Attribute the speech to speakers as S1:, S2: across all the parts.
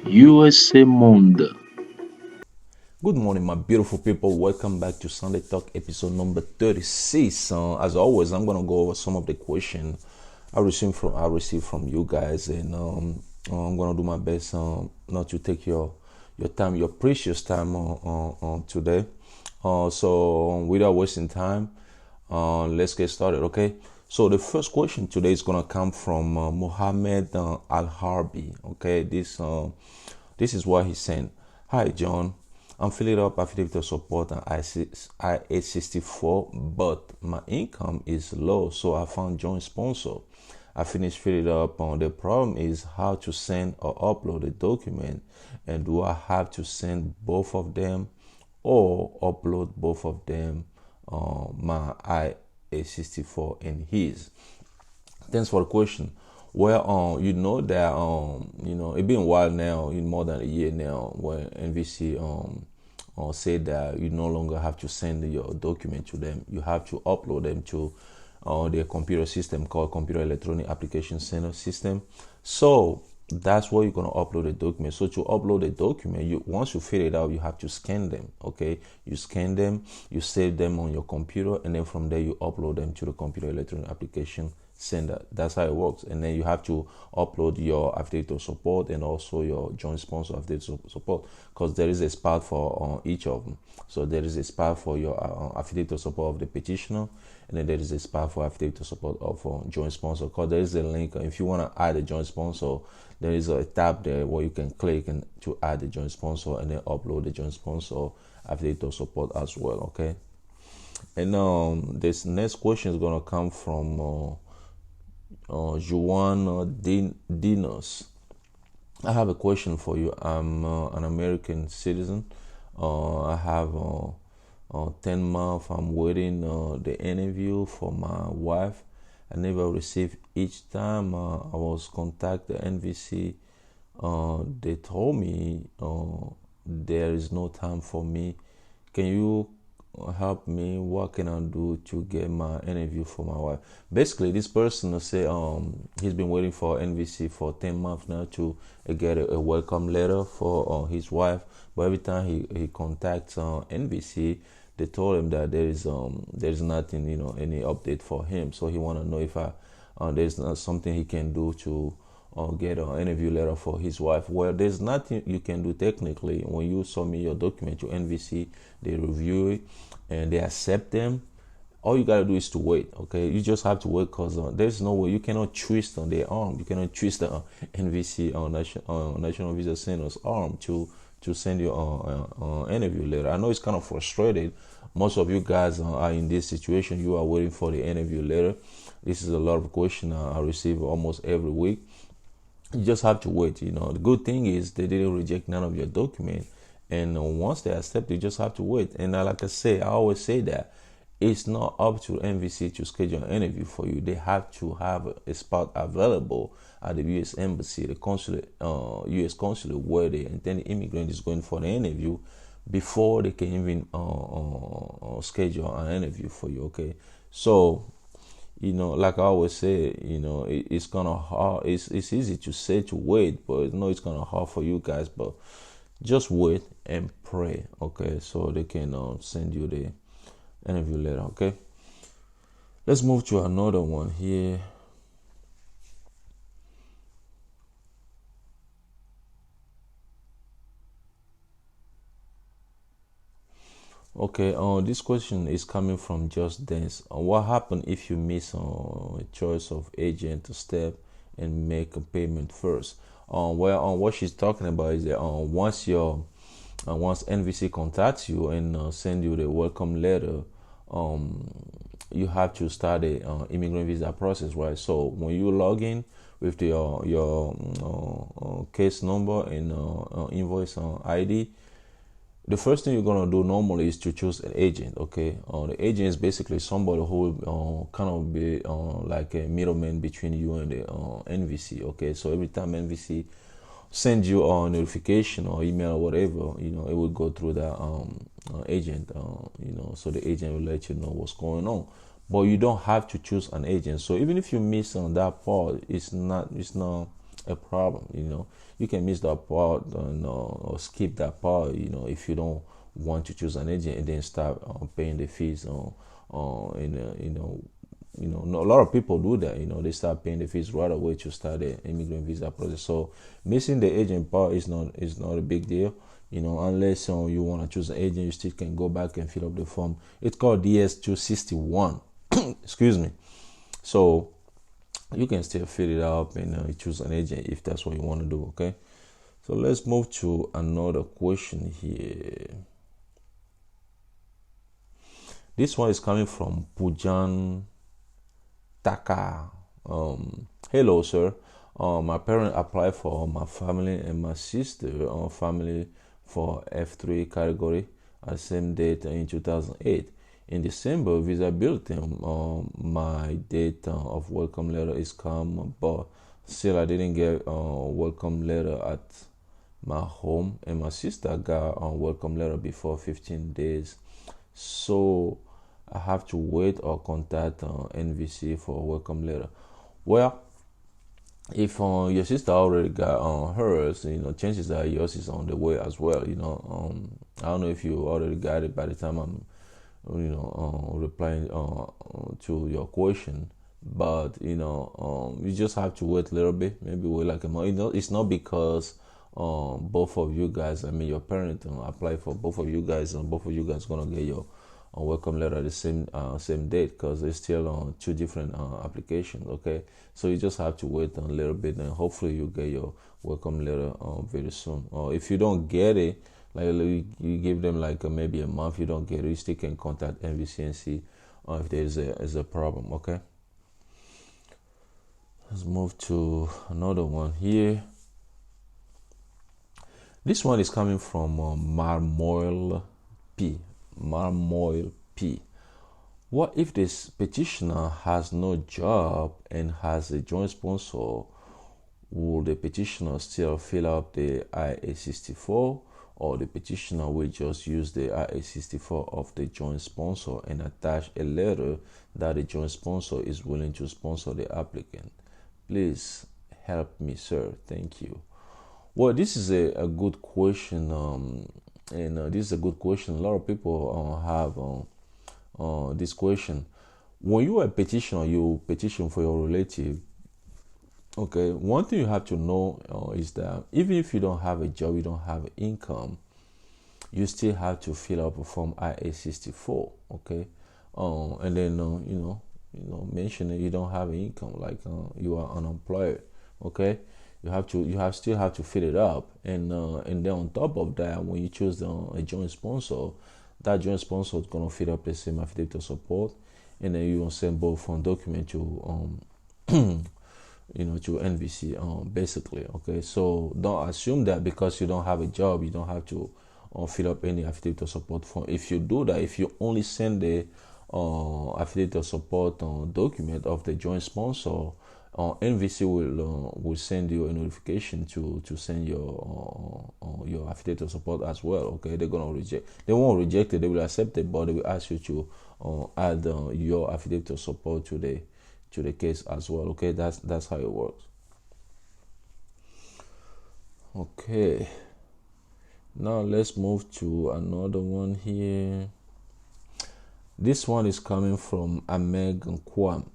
S1: USA Monde.
S2: Good morning, my beautiful people. Welcome back to Sunday Talk episode number 36. As always, I'm gonna go over some of the questions I received from you guys, and I'm gonna do my best not to take your time, your precious time on today. So without wasting time, let's get started. Okay. So the first question today is gonna come from Mohammed Al Harbi. Okay. This is what he sent. Hi, John. I'm filling up affidavit of support and I-864, but my income is low, so I found joint sponsor. I finished filling up. The problem is how to send or upload a document, and do I have to send both of them or upload both of them, my I-864 and his? Thanks for the question. Well, you know that it's been a while now, in more than a year now, when NVC said that you no longer have to send your document to them. You have to upload them to their computer system called Computer Electronic Application Center system. So that's where you're gonna upload a document. So to upload a document, you once you fill it out, you have to scan them. Okay, you scan them, you save them on your computer, and then from there you upload them to the Computer Electronic Application Center. That's how it works. And then you have to upload your affidavit of support and also your joint sponsor affidavit of support, because there is a spot for each of them. So there is a spot for your affidavit of support of the petitioner, and then there is a spot for affidavit of support of joint sponsor. Because there is a link. If you want to add a joint sponsor, there is a tab there where you can click and to add the joint sponsor, and then upload the joint sponsor affidavit of support as well. Okay. And this next question is gonna come from Juan Dinos. I have a question for you. I'm an American citizen. I have 10 months. I'm waiting the interview for my wife. I never received each time I was contacted NVC. They told me there is no time for me. Can you help me? What can I do to get my interview for my wife? Basically, this person will say he's been waiting for NVC for 10 months now to get a welcome letter for his wife. But every time he contacts NVC, they told him that there's nothing, any update for him. So he want to know if there's not something he can do to get an interview letter for his wife. Well, there's nothing you can do technically. When you submit your document to NVC, they review it and they accept them. All you gotta do is to wait. Okay, you just have to wait, because there's no way you cannot twist on their arm. You cannot twist the NVC National Visa Center's arm to send you an interview letter. I know it's kind of frustrated. Most of you guys are in this situation. You are waiting for the interview letter. This is a lot of questions I receive almost every week. You just have to wait. The good thing is they didn't reject none of your document, and once they accept, you just have to wait. And like I say, I always say that it's not up to NVC to schedule an interview for you. They have to have a spot available at the U.S. Embassy, the consulate, U.S. consulate, where the intended immigrant is going for the interview before they can even schedule an interview for you. Okay, so like I always say, it's gonna hard. It's easy to say to wait, but it's gonna hard for you guys. But just wait and pray, okay? So they can send you the interview letter, okay? Let's move to another one here. Okay, this question is coming from Just Dance. What happens if you miss a choice of agent to step and make a payment first? What she's talking about is that once NVC contacts you and send you the welcome letter, you have to start the immigrant visa process, right? So when you log in with your case number and invoice ID, the first thing you're gonna do normally is to choose an agent. Okay, the agent is basically somebody who will kind of be like a middleman between you and the NVC. Okay, so every time NVC sends you a notification or email or whatever, it will go through that agent. So the agent will let you know what's going on. But you don't have to choose an agent. So even if you miss on that part, it's not a problem. You can miss that part, or skip that part, if you don't want to choose an agent and then start paying the fees and a lot of people do that. They start paying the fees right away to start the immigrant visa process. So missing the agent part is not a big deal. Unless you want to choose an agent, you still can go back and fill up the form. It's called DS-261. Excuse me. So you can still fill it up and choose an agent if that's what you want to do. Okay. So let's move to another question here. This one is coming from Pujan Taka. Hello, sir. My parents applied for my family and my sister family for F3 category at the same date in 2008. In December, visa bulletin, my date of welcome letter is come, but still I didn't get a welcome letter at my home, and my sister got a welcome letter before 15 days. So I have to wait or contact NVC for a welcome letter. Well, if your sister already got hers, chances are yours is on the way as well. I don't know if you already got it by the time I'm replying to your question, but you just have to wait a little bit, maybe wait like a month. It's not because both of you guys, your parent apply for both of you guys, and both of you guys gonna get your welcome letter at the same date, because it's still on two different applications. Okay, so you just have to wait a little bit, and hopefully you get your welcome letter very soon. Or if you don't get it, like you give them like maybe a month, you don't get it, you still can contact NVC and see if there's a problem. Okay, let's move to another one here. This one is coming from Marmoil P. Marmoil P. What if this petitioner has no job and has a joint sponsor? Will the petitioner still fill out the IA-64, or the petitioner will just use the IA-64 of the joint sponsor and attach a letter that the joint sponsor is willing to sponsor the applicant? Please help me, sir. Thank you. Well, this is a good question, and this is a good question. A lot of people have this question. When you are a petitioner, you petition for your relative. Okay, one thing you have to know is that even if you don't have a job, you don't have income, you still have to fill out a form IA-64. Okay, and then mention that you don't have income, like you are unemployed. Okay, still have to fill it up, and then on top of that, when you choose a joint sponsor, that joint sponsor is gonna fill up the same affidavit of support, and then you gonna send both document to to NVC basically. Okay, so don't assume that because you don't have a job, you don't have to fill up any affidavit of support form. If you do that, if you only send the affidavit of support document of the joint sponsor, NVC will send you a notification to send your affidavit of support as well. Okay, they're gonna reject. They won't reject it. They will accept it, but they will ask you to add your affidavit of support to the case as well. Okay, that's how it works. Okay, now let's move to another one here. This one is coming from Ameg Kwam.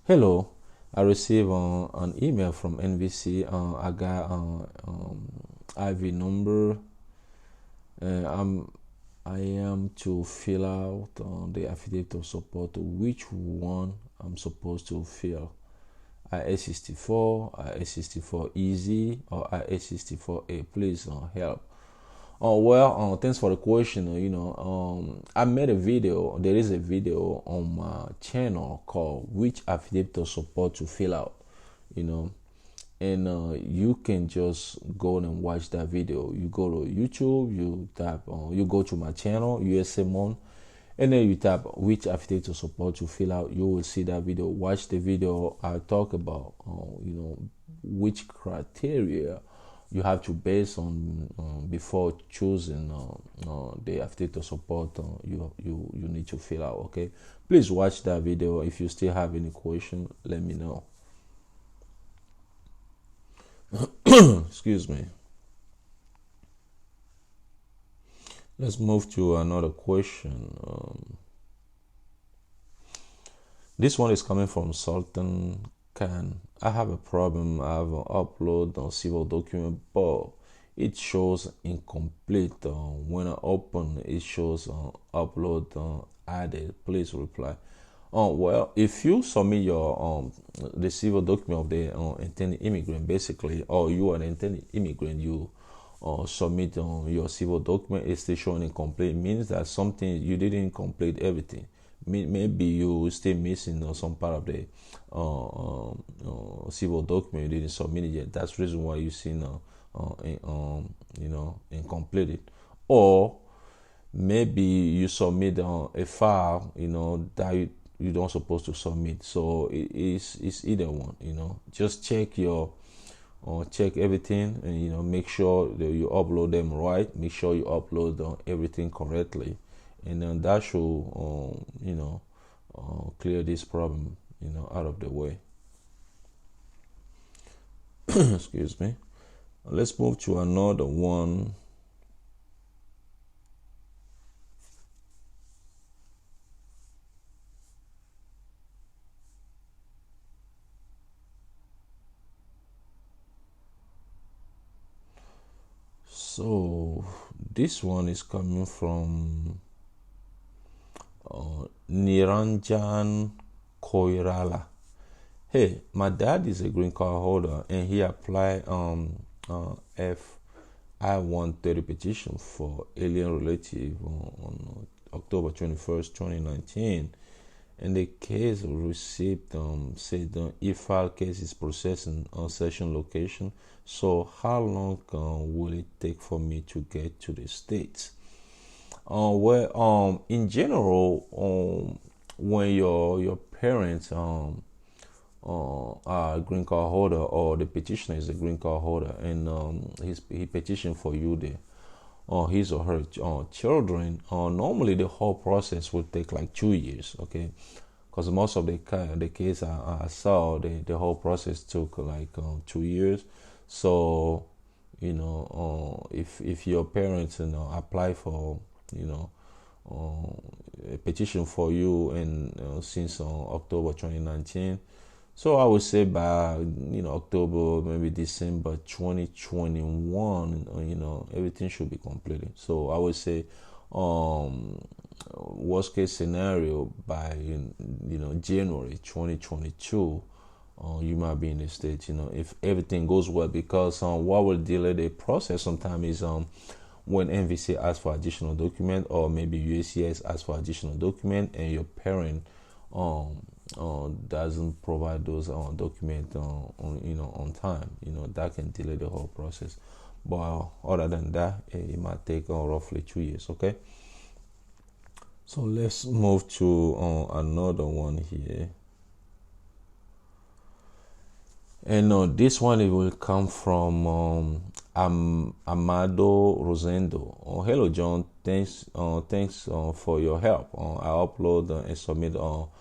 S2: Hello, I received an email from NVC. I got IV number. I am to fill out the affidavit of support. Which one I'm supposed to fill? IA-64, IA-64 easy, or IA-64A? Please help. Well, thanks for the question. I made a video. There is a video on my channel called "Which Affidavit of Support to Fill Out." And you can just go and watch that video. You go to YouTube, you go to my channel, USCIS, and then you tap "Which Affidavit of Support to Fill Out." You will see that video. Watch the video. I talk about which criteria you have to base on before choosing the affidavit of support you need to fill out. Okay, please watch that video. If you still have any question, let me know. Excuse me. Let's move to another question. This one is coming from Sultan Khan. I have a problem. I have an upload on civil document, but it shows incomplete. When I open, it shows upload added. Please reply. Well, if you submit your the civil document of the intended immigrant, basically, or you are an intended immigrant, you submit your civil document, it's still showing incomplete. Means that something you didn't complete everything. Maybe you still missing some part of the civil document you didn't submit it yet. That's the reason why you see incomplete. Or maybe you submit a file that you don't supposed to submit. So it's either one. Just check your check everything, and make sure that you upload them right. Make sure you upload everything correctly, and then that should clear this problem out of the way. Excuse me. Let's move to another one. So this one is coming from Niranjan Koirala. Hey, my dad is a green card holder and he applied FI-130 petition for alien relative on October 21st, 2019. And the case received said e-file case is processing on session location. So how long will it take for me to get to the States? In general, when your parents are a green card holder, or the petitioner is a green card holder, and he petitioned for you there, or his or her children, normally the whole process will take like 2 years, okay? Because most of the case I saw, the whole process took like 2 years. So if your parents apply for a petition for you, and since October 2019, so I would say by October, maybe December 2021, everything should be completed. So I would say worst case scenario, by January 2022, you might be in the States, if everything goes well. Because what will delay the process sometimes is when NVC asks for additional document, or maybe USCIS asks for additional document, and your parent doesn't provide those documents on time. That can delay the whole process. But other than that, it might take roughly 2 years. Okay. So let's move to another one here. And this one, it will come from Amado Rosendo. Hello, John. Thanks for your help. I upload and submit all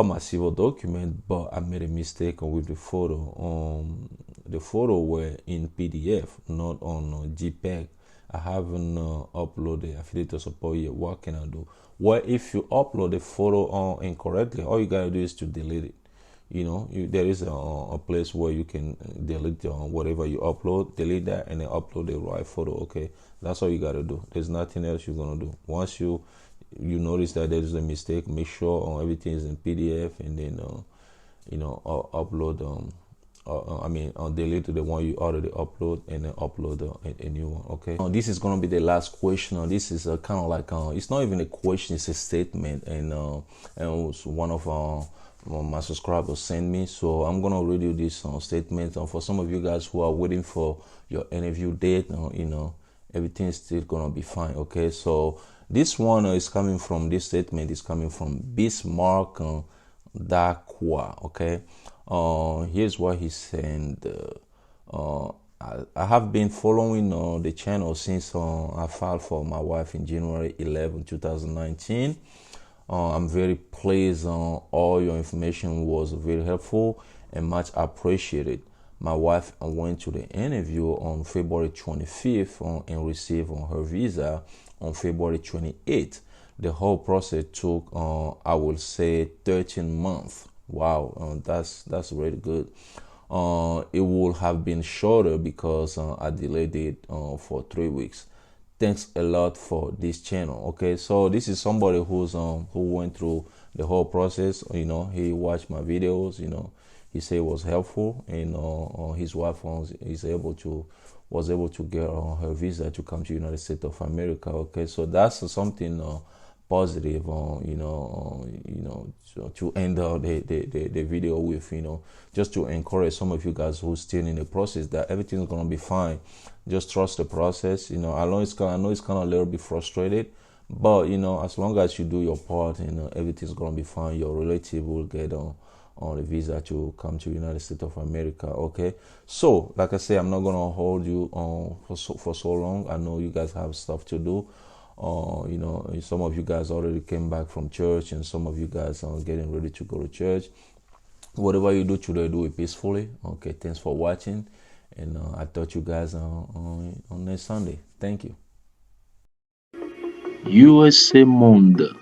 S2: my civil document, but I made a mistake with the photo. The photo were in PDF, not on JPEG. I haven't uploaded affidavit of support yet. What can I do? Well, if you upload the photo incorrectly, all you gotta do is to delete it. There is a place where you can delete whatever you upload, delete that, and then upload the right photo. Okay, that's all you gotta do. There's nothing else you're gonna do. Once you notice that there's a mistake, make sure everything is in PDF, and then upload delete the one you already upload, and then upload a new one. Okay. This is gonna be the last question. This is kind of like it's not even a question; it's a statement, and it was one of my subscribers sent me. So I'm gonna read you this statement. For some of you guys who are waiting for your interview date, everything's still gonna be fine. Okay. So this one is coming from, this statement is coming from Bismarck Dakwa. Okay. Here's what he said. I have been following the channel since I filed for my wife in January 11, 2019. I'm very pleased. All your information was very helpful and much appreciated. My wife went to the interview on February 25th and received her visa on February 28th. The whole process took, I will say, 13 months. Wow, that's really good. It would have been shorter because I delayed it for 3 weeks. Thanks a lot for this channel. Okay, so this is somebody who went through the whole process. He watched my videos. He said it was helpful, and his wife was able to get her visa to come to United States of America. Okay, so that's something positive. To end the video with, just to encourage some of you guys who's still in the process, that everything's gonna be fine. Just trust the process. I know it's kind of a little bit frustrated, but as long as you do your part, everything's gonna be fine. Your relative will get on the visa to come to United States of America. Okay, so like I say, I'm not gonna hold you for so long. I know you guys have stuff to do. Some of you guys already came back from church, and some of you guys are getting ready to go to church. Whatever you do today, do it peacefully. Okay, thanks for watching, and I thought you guys on next Sunday. Thank you.
S1: USA Monde.